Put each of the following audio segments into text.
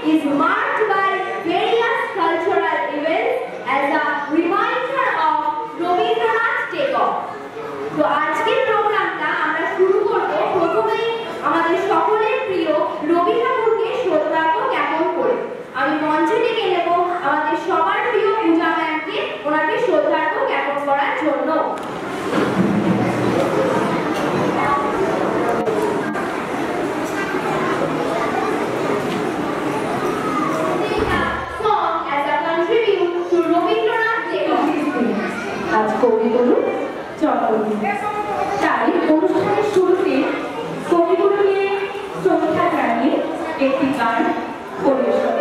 is marked by various cultural events as a reminder of Rabindranath Tagore. তো আজকের প্রোগ্রামটা আমরা শুরু করব প্রথমেই আমাদের সকলের প্রিয় রবি ঠাকুরকে শ্রদ্ধার্ঘ্য জ্ঞাপন করে। আমি মঞ্চে ডেকে নেব আমাদের সবার প্রিয় পূজা ম্যামকে ওনাকে শ্রদ্ধার্ঘ্য জ্ঞাপন করার জন্য। আজ কবিগুরু জন্মদিন, তাই অনুষ্ঠানের শুরুতে কবিগুরু নিয়ে শ্রদ্ধা জানিয়ে একটি গান পরিবেশন।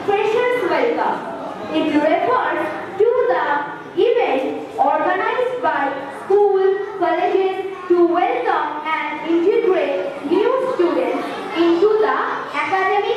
Freshers welcome. It refers to the event organized by schools, colleges to welcome and integrate new students into the academic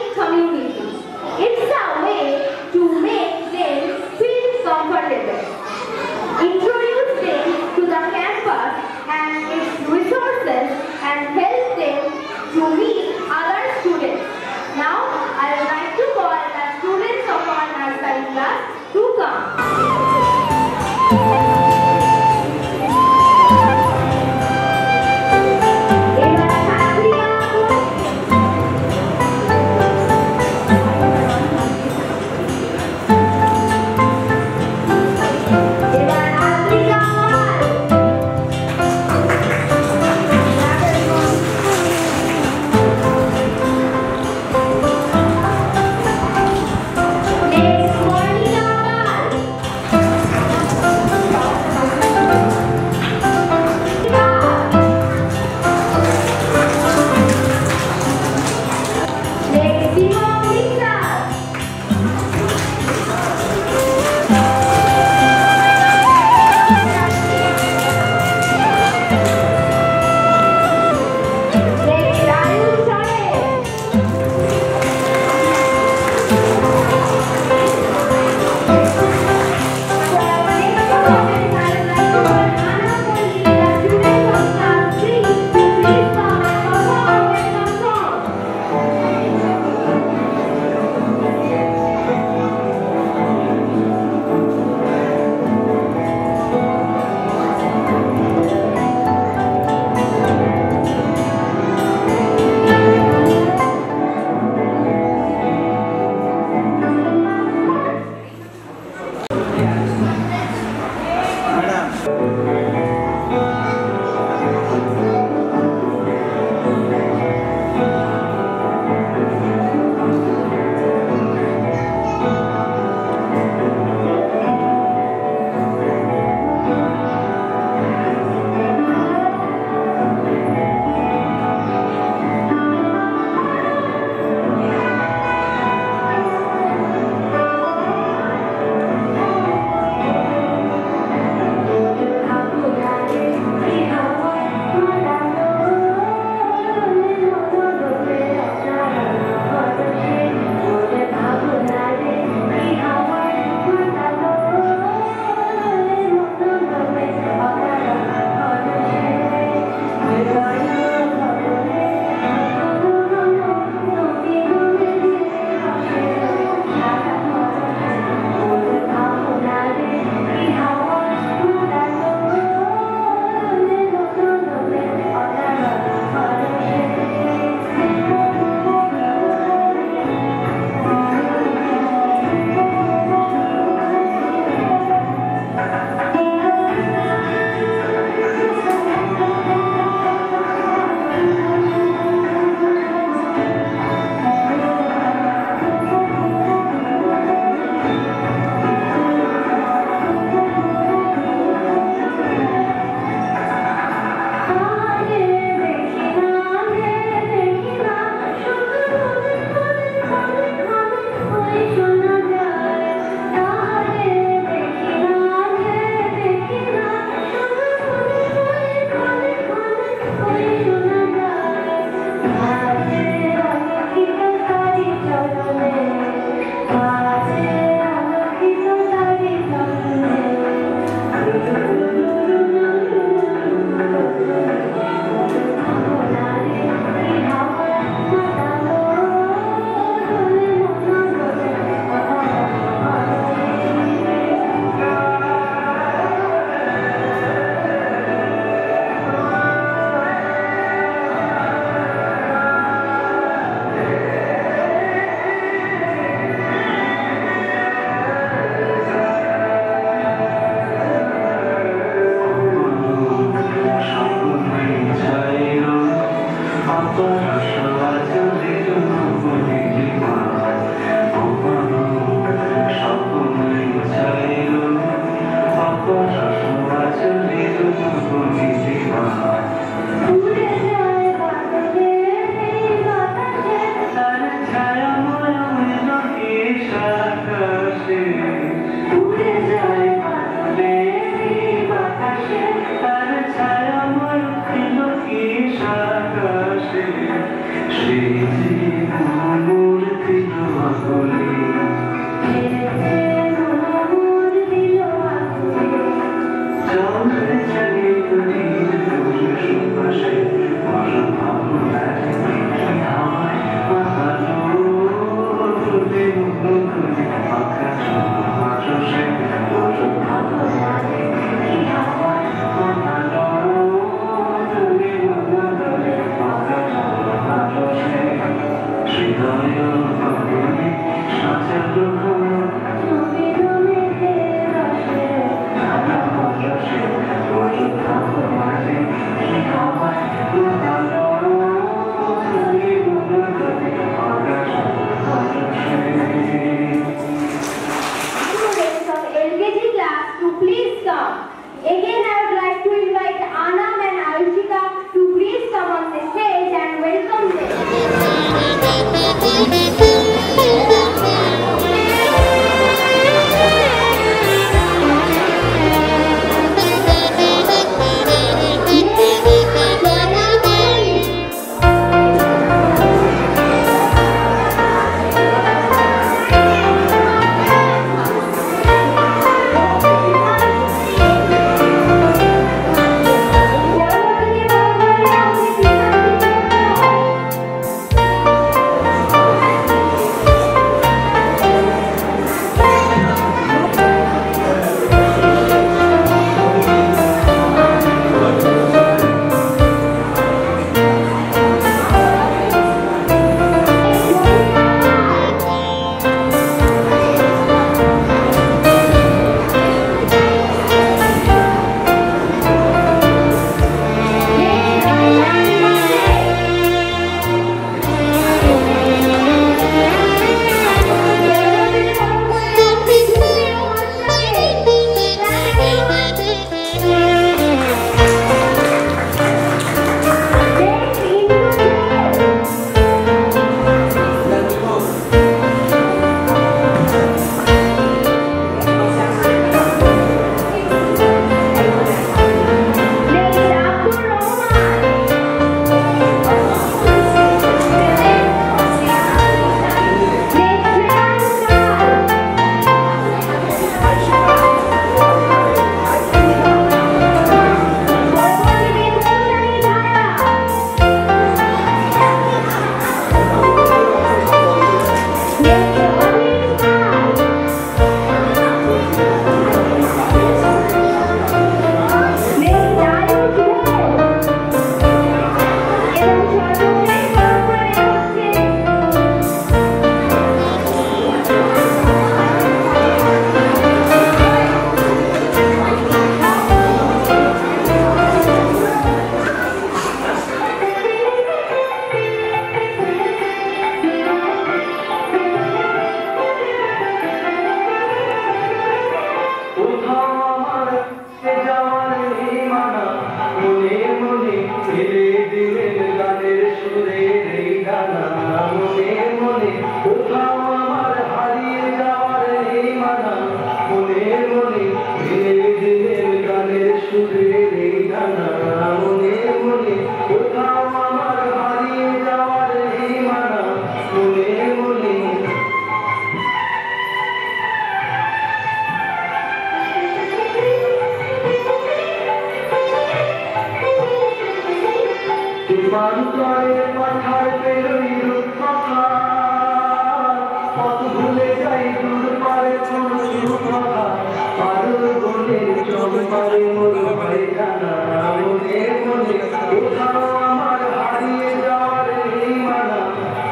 তোমারে মনে হয় জানা মনে মনে কোথাও আমার হারিয়ে যাওয়ার এই মানা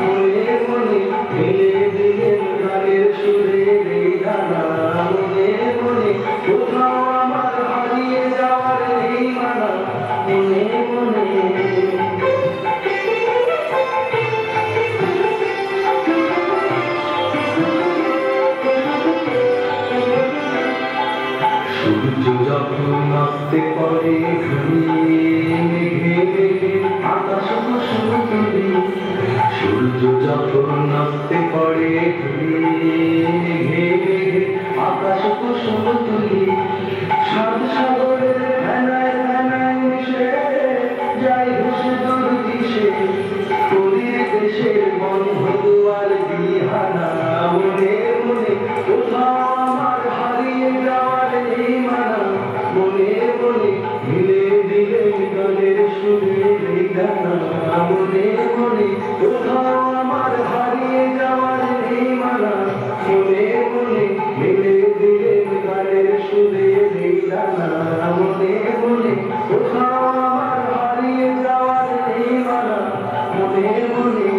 মনে মনে ফেলে দিলেন গানের সুরে এই গানা মনে মনে কোথাও আমার হারিয়ে যাওয়ার এই মানা মনে মনে সূর্য যখন নাচতে পারে আকাশ কুসুম তুলি সূর্য যখন নাচতে পারে আকাশ কুসুম তুলি সাত সাগরের ফেনায় ফেনায় মিশে যাই ভেসে দূর দিশে কলির দেশের বন্ধ দুয়ার বিহানা মনে মনে কোথাও আমার হারিয়ে যাওয়ার এই মানা মনে মনে মিলে দিলে গানের সুরে এই গানা মনে মনে কোথাও আমার হারিয়ে যাওয়ার এই মানা মনে মনে মিলে দিলে গানের সুরে এই গানা মনে মনে কোথাও আমার হারিয়ে যাওয়ার এই মানা মনে মনে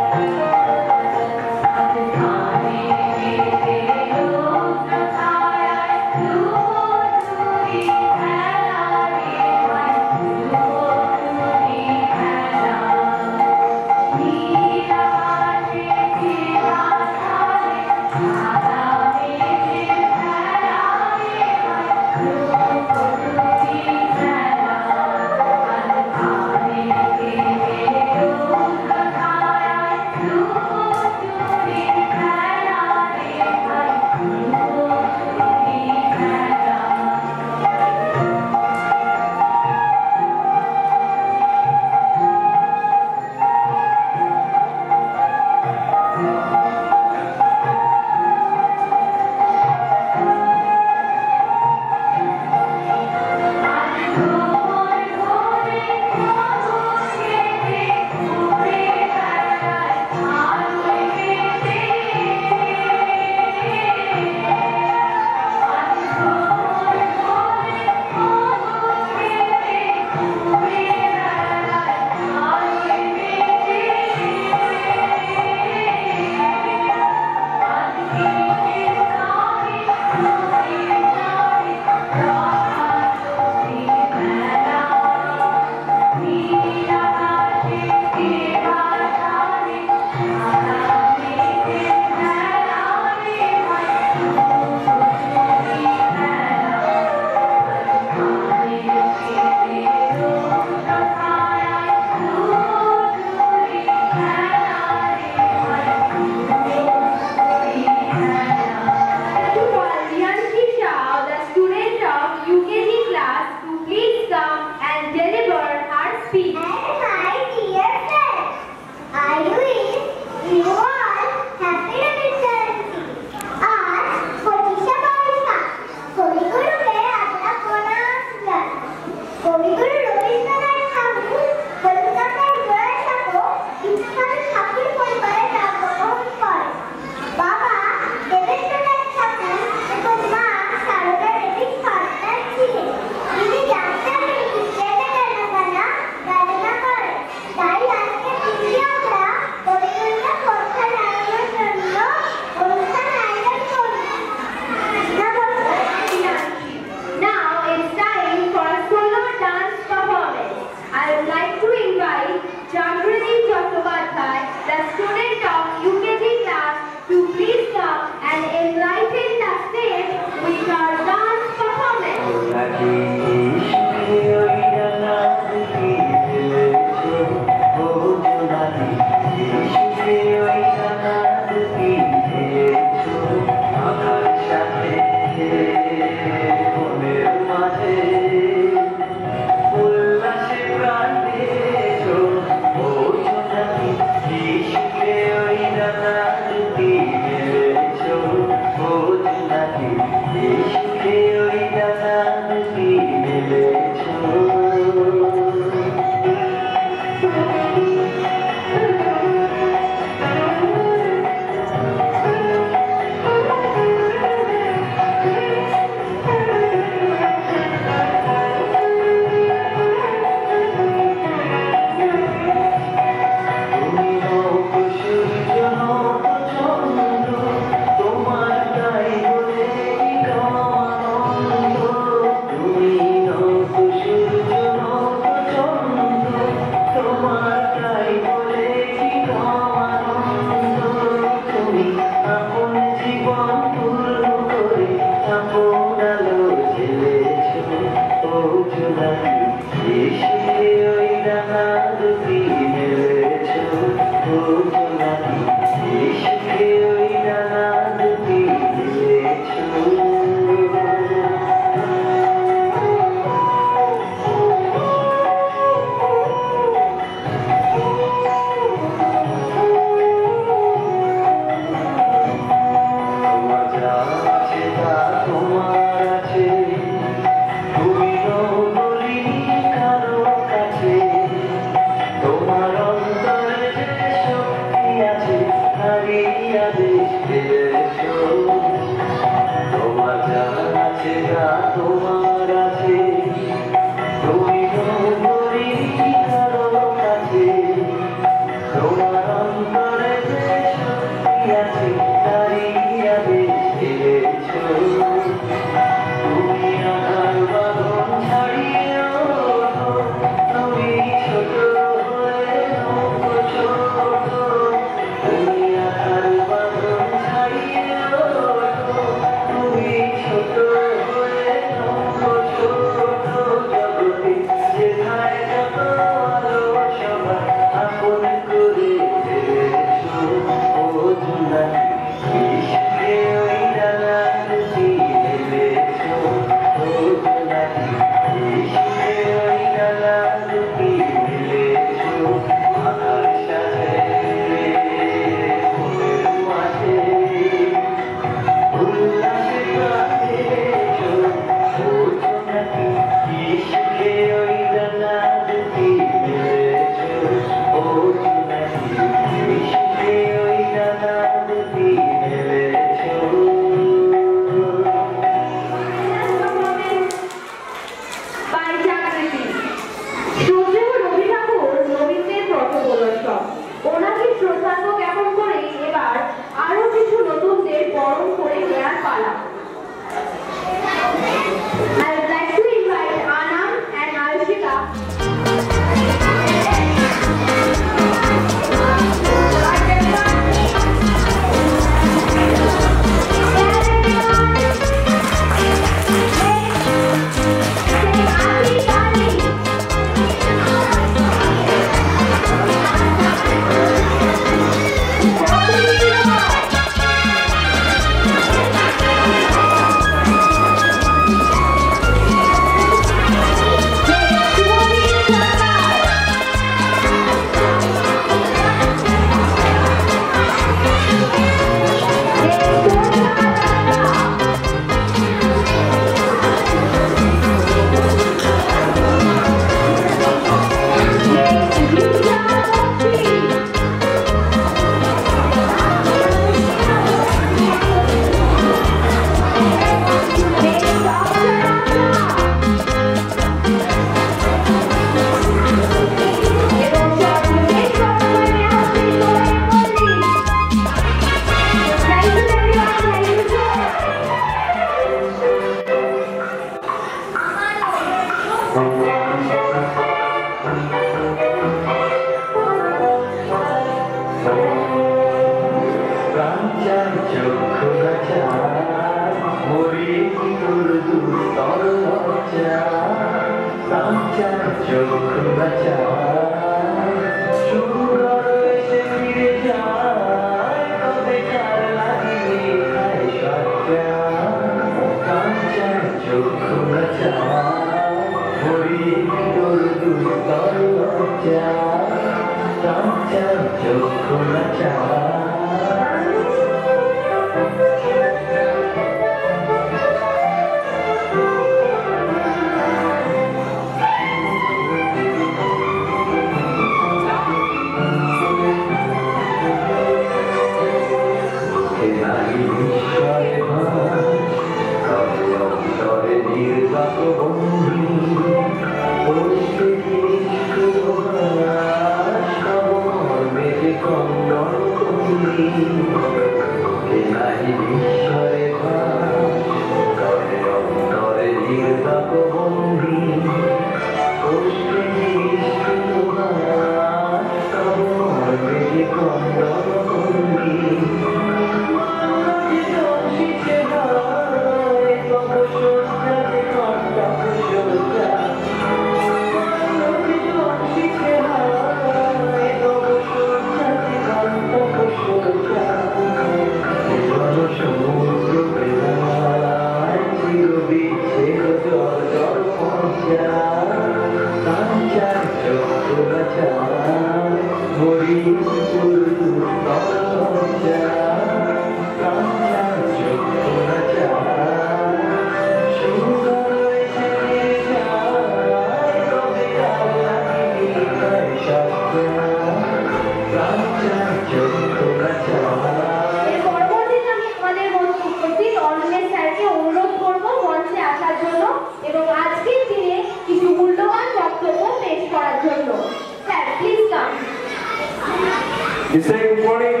You say good morning.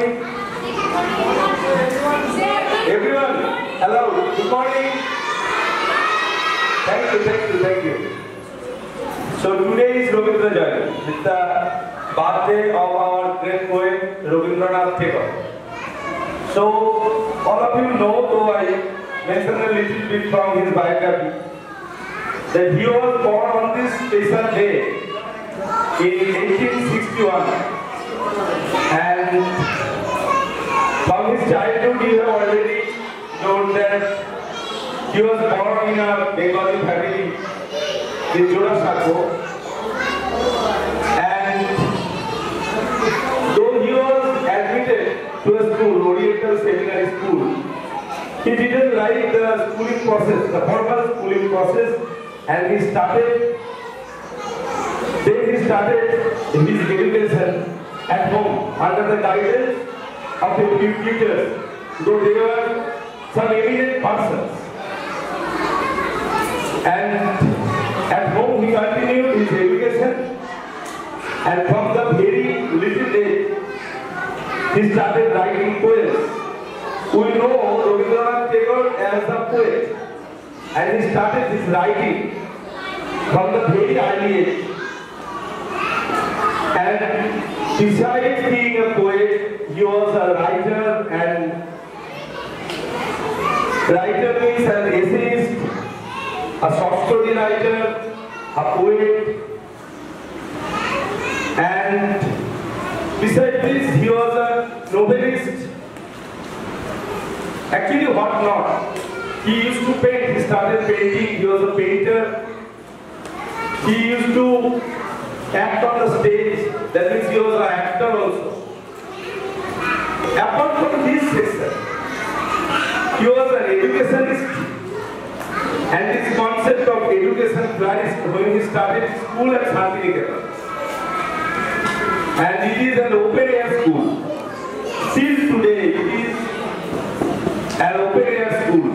Everyone, hello, good morning. Thank you. So today is Rabindra Jayanti. It's the birthday of our great poet Rabindranath Tagore. So all of you know, though I mentioned a little bit from his biography, that he was born on this special day in 1861. And from his childhood, you have already known that he was born in a Bengali family in Jodasako. And though he was admitted to a school, Oriental Seminary School, he didn't like the schooling process, the formal schooling process, and he started his education at home under the guidance of the tutors, though they were some eminent persons. And at home he continued his education, and from the very little age he started writing poems. We know Rabindranath Tagore as a poet, and he started his writing from the very early age. And besides being a poet, he was a writer, and writer means an essayist, a short story writer, a poet, and besides this, he was a novelist. Actually, what not? He used to paint. He started painting. He was a painter. He used to act on the stage. That means he was an actor also. Apart from this section, he was an educationist, and this concept of education flourished when he started school at Shantiniketan. And it is an open air school. Till today, it is an open air school.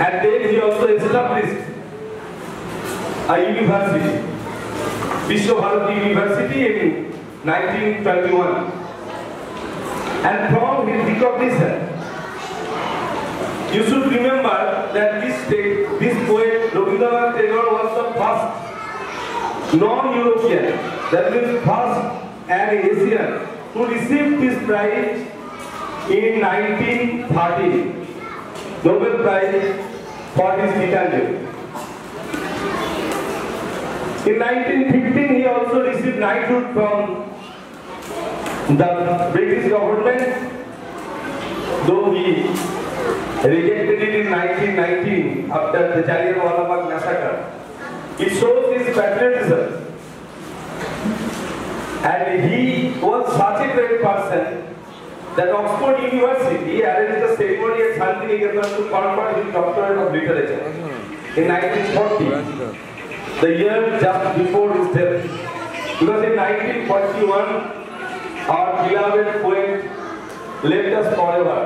And then he also established a university, Vishwabharati University, in 1921. And from his recognition, you should remember that this poet Rabindranath Tagore was the first non-European, that means first an Asian, who received this prize in 1913, Nobel Prize for his Gitanjali. In 1915, he also received knighthood from the British government, though he rejected it in 1919 after the Jallianwala Bagh massacre. It shows his patriotism. And he was such a great person that Oxford University arranged a ceremony at Shantiniketan to confer his doctorate of literature in 1940, the year just before his death. Because in 1941, our beloved poet left us forever.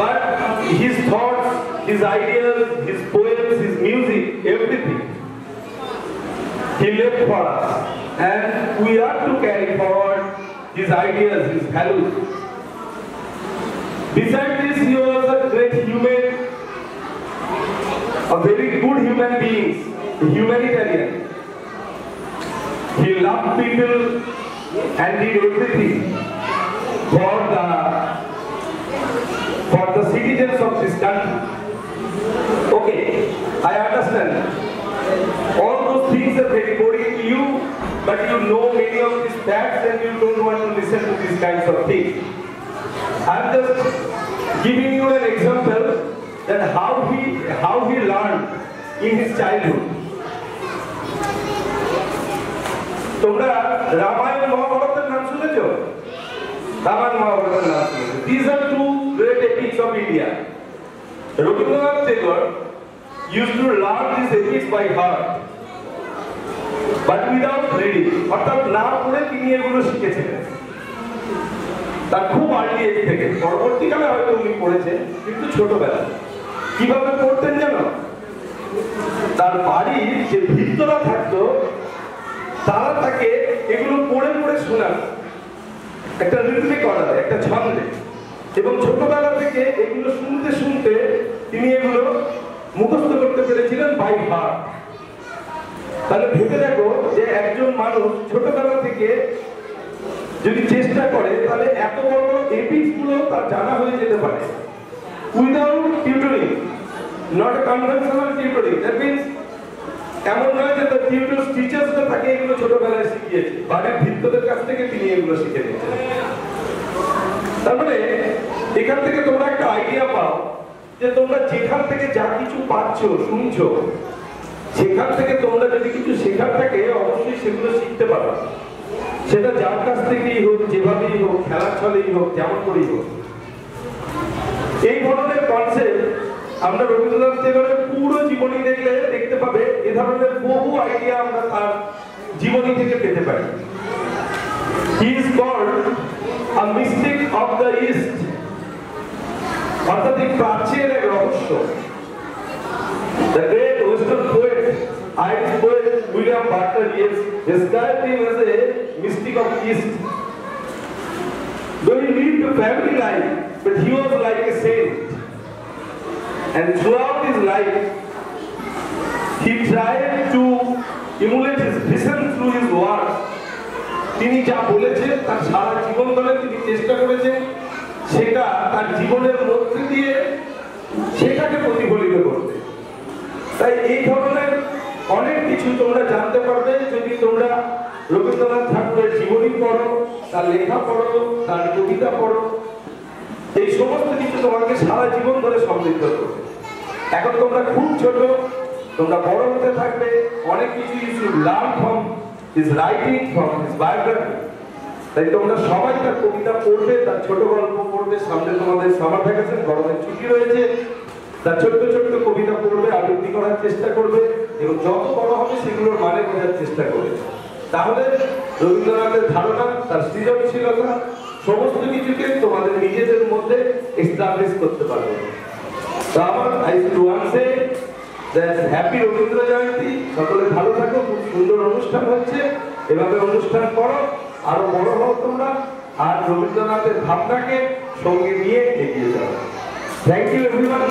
But his thoughts, his ideas, his poems, his music, everything, he left for us. And we are to carry forward his ideas, his values. Besides this, he was a great human, a very good human being, a humanitarian. He loved people and did everything for the citizens of this country. Okay, I understand. All those things are very boring to you, but you know many of these facts and you don't want to listen to these kinds of things. I'm just giving you an example that how he learned in his childhood. তোমরা রামায়ণ মহাভারতের নাম শুনেছো? রামায়ণ মহাভারতের নাম শুনেছো? These are two great epics of India. Rabindranath Tagore used to learn these epics by heart, but without reading. অর্থাৎ না পড়ে তিনি এগুলো শিখেছিলেন। তার খুব আর্লি এজ থেকে, পরবর্তীকালে হয়তো উনি পড়েছেন, কিন্তু ছোটবেলা। কিভাবে পড়তেন জানো? তার বাড়ির যে ভিতরা থাকতো তারা তাকে এগুলো পড়ে পড়ে শোনান, একটা রিদমিক অর্ডারে, একটা ছন্দে। এবং ছোটবেলা থেকে এগুলো শুনতে শুনতে তিনি এগুলো মুখস্থ করতে পেরেছিলেন বাই হার্ট। তাহলে ভেবে দেখো যে একজন মানুষ ছোটবেলা থেকে যদি চেষ্টা করে তাহলে এত বড় এপিক্স গুলো তার জানা হয়ে যেতে পারে without tutoring, not a conventional tutoring. That means এমন নয় যে তার টিচার্সরা তাকে এগুলো ছোটবেলায় শিখিয়েছে, বাড়ির ভিত্তদের কাছ থেকে তিনি এগুলো শিখে নিয়েছেন। তার মানে এখান থেকে তোমরা একটা আইডিয়া পাও যে তোমরা যেখান থেকে যা কিছু পাচ্ছ, শুনছো, সেখান থেকে তোমরা যদি কিছু শেখার থাকে অবশ্যই সেগুলো শিখতে পারো। সেটা যার কাছ থেকেই হোক, যেভাবেই হোক, খেলার ছলেই হোক, যেমন করেই হোক। এই ধরনের কনসেপ্ট আমরা রবীন্দ্রনাথ ঠাকুরের পুরো জীবনী দেখলে দেখতে পাবে, এ ধরনের বহু আইডিয়া আমরা তার জীবনী থেকে পেতে পারি। He is called a mystic of the East, অর্থাৎ এই প্রাচ্যের এক রহস্য। The great Western poet, Irish poet William Butler Yeats described him as a mystic of East. Though he lived a family life, but he was like a saint. And throughout his life, he tried to emulate his vision through his work. তিনি যা বলেছেন তার সারা জীবন ধরে তিনি চেষ্টা করেছেন সেটা তার জীবনের মধ্যে দিয়ে সেটাকে প্রতিফলিত করতে। তাই এই ধরনের অনেক কিছু তোমরা জানতে পারবে যদি তোমরা রবীন্দ্রনাথ ঠাকুরের জীবনী পড়ো, তার লেখা পড়ো, তার কবিতা পড়ো। এই সমস্ত কিছু তোমাকে সারা জীবন ধরে সমৃদ্ধ করবে। এখন তোমরা খুব ছোট, তোমরা বড় হতে থাকবে, অনেক কিছু you should learn from his writing, from his biography. তাই তোমরা সবাই তার কবিতা পড়বে, তার ছোট গল্প পড়বে। সামনে তোমাদের সামার ভ্যাকেশন, গরমের ছুটি রয়েছে, তার ছোট্ট ছোট্ট কবিতা পড়বে, আবৃত্তি করার চেষ্টা করবে এবং যত বড় হবে সেগুলোর মানে বোঝার চেষ্টা করবে। তাহলে রবীন্দ্রনাথের ধারণা, তার সৃজনশীলতা সমস্ত কিছুকে তোমাদের নিজেদের মধ্যে এস্টাবলিশ করতে পারবে। তো আমার I should one say that happy Rabindra Jayanti. সকলে ভালো থাকো, খুব সুন্দর অনুষ্ঠান হচ্ছে, এভাবে অনুষ্ঠান করো, আরো বড় হও তোমরা, আর রবীন্দ্রনাথের ভাবনাকে সঙ্গে নিয়ে এগিয়ে যাও। Thank you everyone.